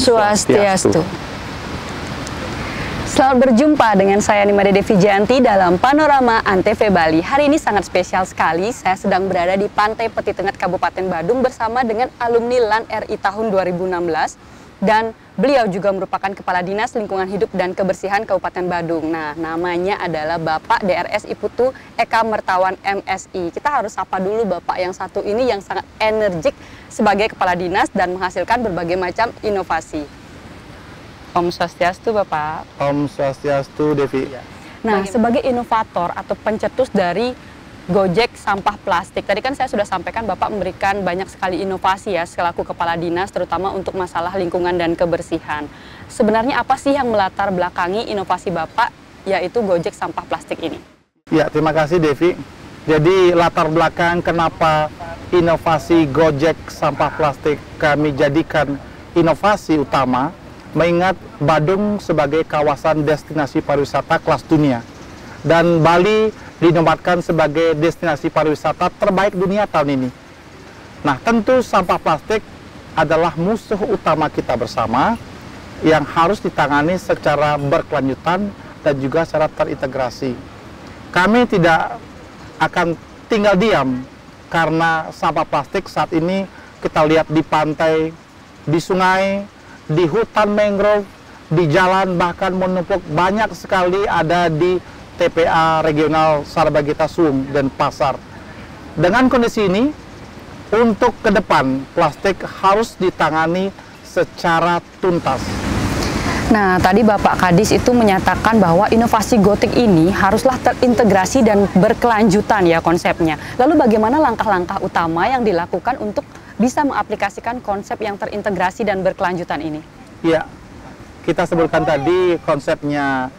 Swastiastu. Selamat berjumpa dengan saya Nimade Devi Janti dalam Panorama Antv Bali. Hari ini sangat spesial sekali, saya sedang berada di Pantai Peti Tengah Kabupaten Badung bersama dengan alumni LAN RI tahun 2016 dan beliau juga merupakan Kepala Dinas Lingkungan Hidup dan Kebersihan Kabupaten Badung. Nah, namanya adalah Bapak DRS Iputu Eka Mertawan MSI. Kita harus sapa dulu Bapak yang satu ini yang sangat energik sebagai Kepala Dinas dan menghasilkan berbagai macam inovasi. Om Swastiastu Bapak. Om Swastiastu Devi. Nah, sebagai inovator atau pencetus dari Gojek sampah plastik, tadi kan saya sudah sampaikan Bapak memberikan banyak sekali inovasi ya selaku Kepala Dinas, terutama untuk masalah lingkungan dan kebersihan. Sebenarnya apa sih yang melatar belakangi inovasi Bapak, yaitu Gojek sampah plastik ini? Ya, terima kasih Devi. Jadi latar belakang kenapa inovasi Gojek sampah plastik kami jadikan inovasi utama, mengingat Badung sebagai kawasan destinasi pariwisata kelas dunia dan Bali dinobatkan sebagai destinasi pariwisata terbaik dunia tahun ini. Nah, tentu sampah plastik adalah musuh utama kita bersama yang harus ditangani secara berkelanjutan dan juga secara terintegrasi. Kami tidak akan tinggal diam karena sampah plastik saat ini kita lihat di pantai, di sungai, di hutan mangrove, di jalan, bahkan menumpuk banyak sekali ada di TPA regional Sarbagita Suung dan Pasar. Dengan kondisi ini, untuk ke depan plastik harus ditangani secara tuntas. Nah, tadi Bapak Kadis itu menyatakan bahwa inovasi Gojek ini haruslah terintegrasi dan berkelanjutan ya konsepnya. Lalu bagaimana langkah-langkah utama yang dilakukan untuk bisa mengaplikasikan konsep yang terintegrasi dan berkelanjutan ini? Ya, kita sebutkan tadi konsepnya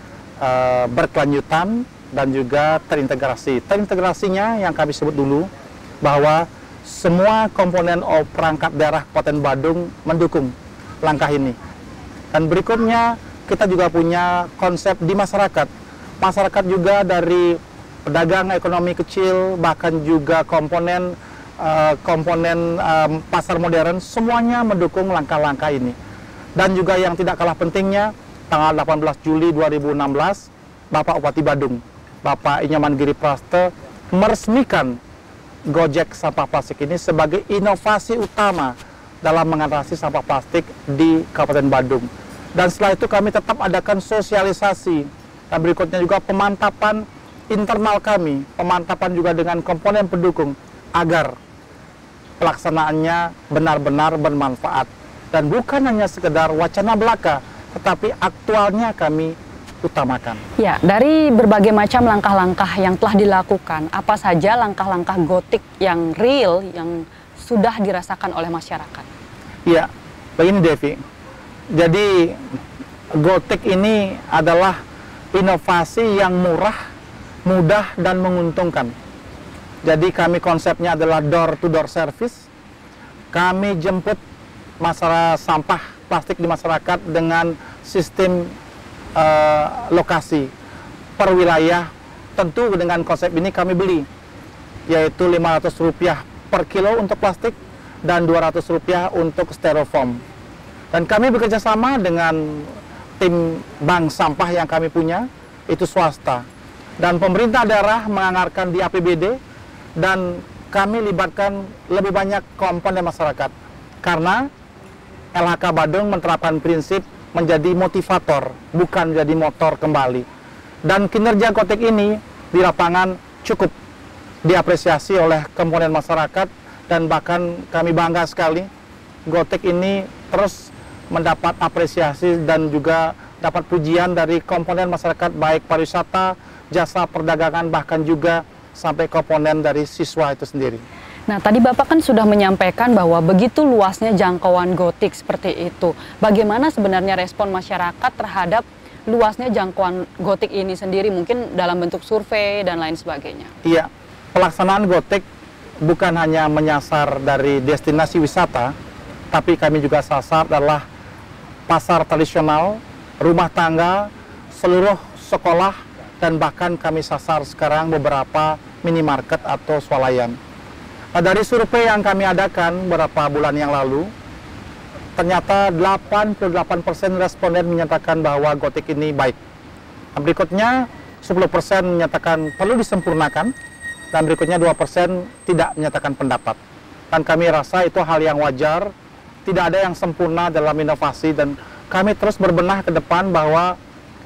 berkelanjutan dan juga terintegrasi. Terintegrasinya yang kami sebut dulu bahwa semua komponen perangkat daerah Kabupaten Badung mendukung langkah ini. Dan berikutnya kita juga punya konsep di masyarakat. Masyarakat juga dari pedagang ekonomi kecil, bahkan juga komponen pasar modern, semuanya mendukung langkah-langkah ini. Dan juga yang tidak kalah pentingnya, tanggal 18 Juli 2016, Bapak Bupati Badung, Bapak Inyoman Giri Praste, meresmikan Gojek sampah plastik ini sebagai inovasi utama dalam mengatasi sampah plastik di Kabupaten Badung. Dan setelah itu kami tetap adakan sosialisasi, dan berikutnya juga pemantapan internal kami, pemantapan juga dengan komponen pendukung, agar pelaksanaannya benar-benar bermanfaat dan bukan hanya sekedar wacana belaka, tetapi aktualnya kami utamakan. Ya, dari berbagai macam langkah-langkah yang telah dilakukan, apa saja langkah-langkah Gojek yang real yang sudah dirasakan oleh masyarakat? Ya, begini Devi. Jadi Gojek ini adalah inovasi yang murah, mudah dan menguntungkan. Jadi kami konsepnya adalah door-to-door service. Kami jemput masalah sampah plastik di masyarakat dengan sistem lokasi per wilayah. Tentu dengan konsep ini kami beli, yaitu Rp500 per kilo untuk plastik dan Rp200 untuk styrofoam. Dan kami bekerja sama dengan tim bank sampah yang kami punya, itu swasta. Dan pemerintah daerah menganggarkan di APBD, dan kami libatkan lebih banyak komponen masyarakat karena LHK Badung menerapkan prinsip menjadi motivator, bukan jadi motor kembali. Dan kinerja Gojek ini di lapangan cukup diapresiasi oleh komponen masyarakat, dan bahkan kami bangga sekali Gojek ini terus mendapat apresiasi dan juga dapat pujian dari komponen masyarakat, baik pariwisata, jasa perdagangan, bahkan juga sampai komponen dari siswa itu sendiri. Nah, tadi Bapak kan sudah menyampaikan bahwa begitu luasnya jangkauan Gojek seperti itu. Bagaimana sebenarnya respon masyarakat terhadap luasnya jangkauan Gojek ini sendiri, mungkin dalam bentuk survei dan lain sebagainya? Iya, pelaksanaan Gojek bukan hanya menyasar dari destinasi wisata, tapi kami juga sasar adalah pasar tradisional, rumah tangga, seluruh sekolah, dan bahkan kami sasar sekarang beberapa minimarket atau swalayan. Nah, dari survei yang kami adakan beberapa bulan yang lalu, ternyata 88% responden menyatakan bahwa Gothic ini baik. Dan berikutnya 10% menyatakan perlu disempurnakan, dan berikutnya 2% tidak menyatakan pendapat. Dan kami rasa itu hal yang wajar, tidak ada yang sempurna dalam inovasi, dan kami terus berbenah ke depan bahwa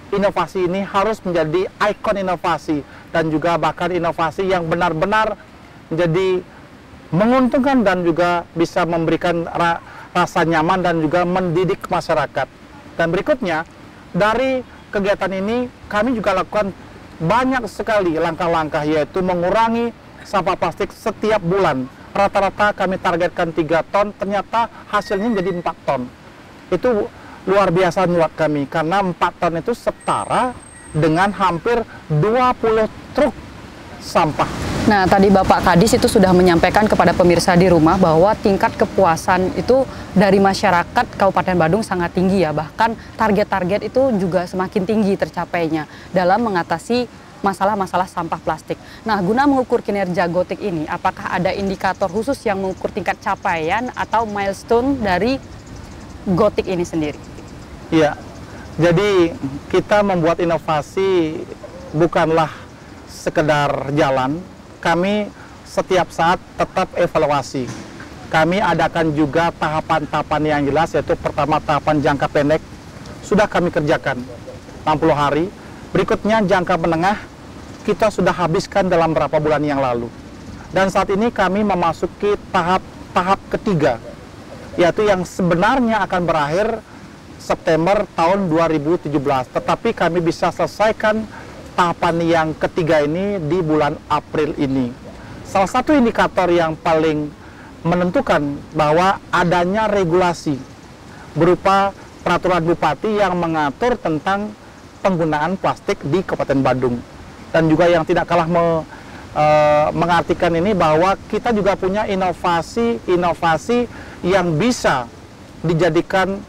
inovasi ini harus menjadi ikon inovasi, dan juga bahkan inovasi yang benar-benar menjadi menguntungkan dan juga bisa memberikan rasa nyaman dan juga mendidik masyarakat. Dan berikutnya, dari kegiatan ini kami juga lakukan banyak sekali langkah-langkah, yaitu mengurangi sampah plastik setiap bulan. Rata-rata kami targetkan 3 ton, ternyata hasilnya menjadi 4 ton. Itu luar biasa menurut kami, karena 4 ton itu setara dengan hampir 20 truk sampah. Nah, tadi Bapak Kadis itu sudah menyampaikan kepada pemirsa di rumah bahwa tingkat kepuasan itu dari masyarakat Kabupaten Badung sangat tinggi ya. Bahkan target-target itu juga semakin tinggi tercapainya dalam mengatasi masalah-masalah sampah plastik. Nah, guna mengukur kinerja Gothic ini, apakah ada indikator khusus yang mengukur tingkat capaian atau milestone dari Gothic ini sendiri? Iya, jadi kita membuat inovasi bukanlah sekedar jalan. Kami setiap saat tetap evaluasi. Kami adakan juga tahapan-tahapan yang jelas, yaitu pertama tahapan jangka pendek sudah kami kerjakan 60 hari. Berikutnya jangka menengah kita sudah habiskan dalam beberapa bulan yang lalu. Dan saat ini kami memasuki tahap ketiga, yaitu yang sebenarnya akan berakhir September tahun 2017. Tetapi kami bisa selesaikan tahapan yang ketiga ini di bulan April ini. Salah satu indikator yang paling menentukan bahwa adanya regulasi berupa peraturan bupati yang mengatur tentang penggunaan plastik di Kabupaten Badung. Dan juga yang tidak kalah mengartikan ini bahwa kita juga punya inovasi yang bisa dijadikan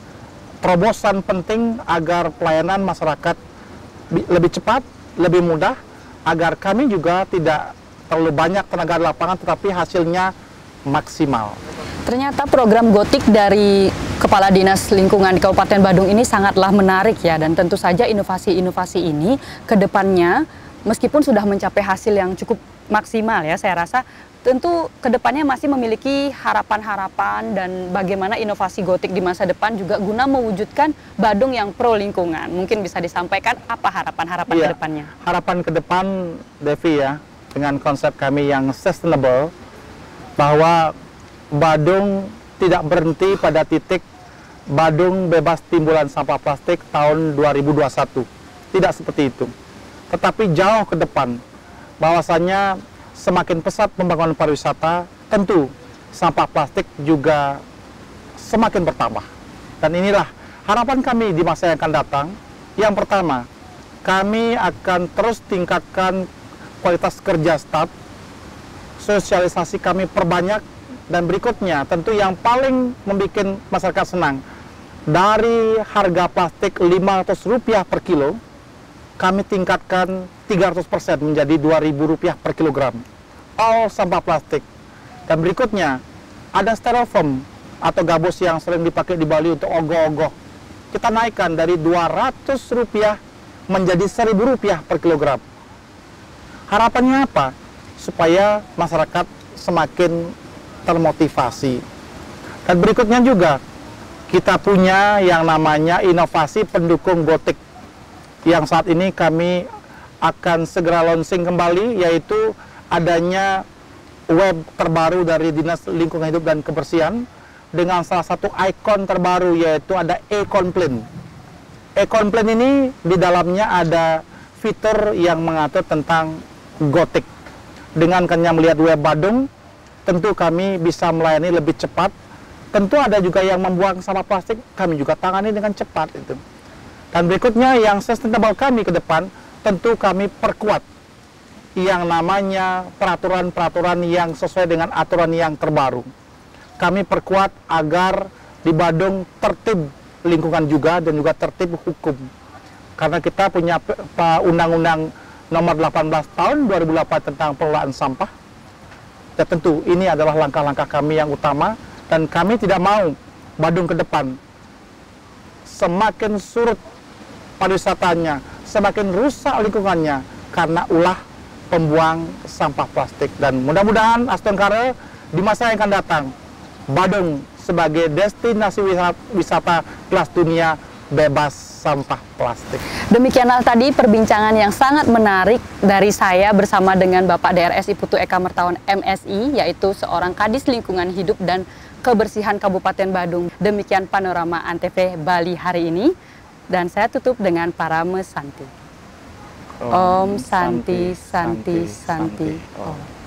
terobosan penting agar pelayanan masyarakat lebih cepat, lebih mudah, agar kami juga tidak terlalu banyak tenaga di lapangan tetapi hasilnya maksimal. Ternyata program Gothic dari Kepala Dinas Lingkungan di Kabupaten Badung ini sangatlah menarik ya, dan tentu saja inovasi-inovasi ini ke depannya meskipun sudah mencapai hasil yang cukup maksimal ya, saya rasa tentu ke depannya masih memiliki harapan-harapan dan bagaimana inovasi Gothic di masa depan juga guna mewujudkan Badung yang pro lingkungan. Mungkin bisa disampaikan apa harapan-harapan ke depannya? Harapan ke depan, Devi ya, dengan konsep kami yang sustainable, bahwa Badung tidak berhenti pada titik Badung bebas timbulan sampah plastik tahun 2021. Tidak seperti itu. Tetapi jauh ke depan, bahwasanya semakin pesat pembangunan pariwisata, tentu sampah plastik juga semakin bertambah. Dan inilah harapan kami di masa yang akan datang. Yang pertama, kami akan terus tingkatkan kualitas kerja staf, sosialisasi kami perbanyak, dan berikutnya tentu yang paling membuat masyarakat senang, dari harga plastik Rp500 per kilo, kami tingkatkan 300% menjadi Rp2.000 per kilogram. All sampah plastik. Dan berikutnya, ada styrofoam atau gabus yang sering dipakai di Bali untuk ogoh-ogoh. Kita naikkan dari Rp200 menjadi Rp1.000 per kilogram. Harapannya apa? Supaya masyarakat semakin termotivasi. Dan berikutnya juga, kita punya yang namanya inovasi pendukung Gothic, yang saat ini kami akan segera launching kembali, yaitu adanya web terbaru dari Dinas Lingkungan Hidup dan Kebersihan dengan salah satu ikon terbaru, yaitu ada e-complaint. E-complaint ini di dalamnya ada fitur yang mengatur tentang Gothic. Dengan hanya melihat web Badung, tentu kami bisa melayani lebih cepat. Tentu ada juga yang membuang sampah plastik, kami juga tangani dengan cepat itu. Dan berikutnya yang sustainable kami ke depan, tentu kami perkuat yang namanya peraturan-peraturan yang sesuai dengan aturan yang terbaru. Kami perkuat agar di Badung tertib lingkungan juga dan juga tertib hukum. Karena kita punya Undang-Undang Nomor 18 Tahun 2008 tentang pengelolaan sampah. Dan tentu ini adalah langkah-langkah kami yang utama, dan kami tidak mau Badung ke depan, semakin surut pariwisatanya, semakin rusak lingkungannya karena ulah pembuang sampah plastik. Dan mudah-mudahan Aston Kare di masa yang akan datang, Badung sebagai destinasi wisata kelas dunia bebas sampah plastik. Demikianlah tadi perbincangan yang sangat menarik dari saya bersama dengan Bapak DRS Putu Eka Mertawan MSI, yaitu seorang Kadis Lingkungan Hidup dan Kebersihan Kabupaten Badung. Demikian panorama Antv Bali hari ini, dan saya tutup dengan Parame Santi. Om Santi Santi Santi Om.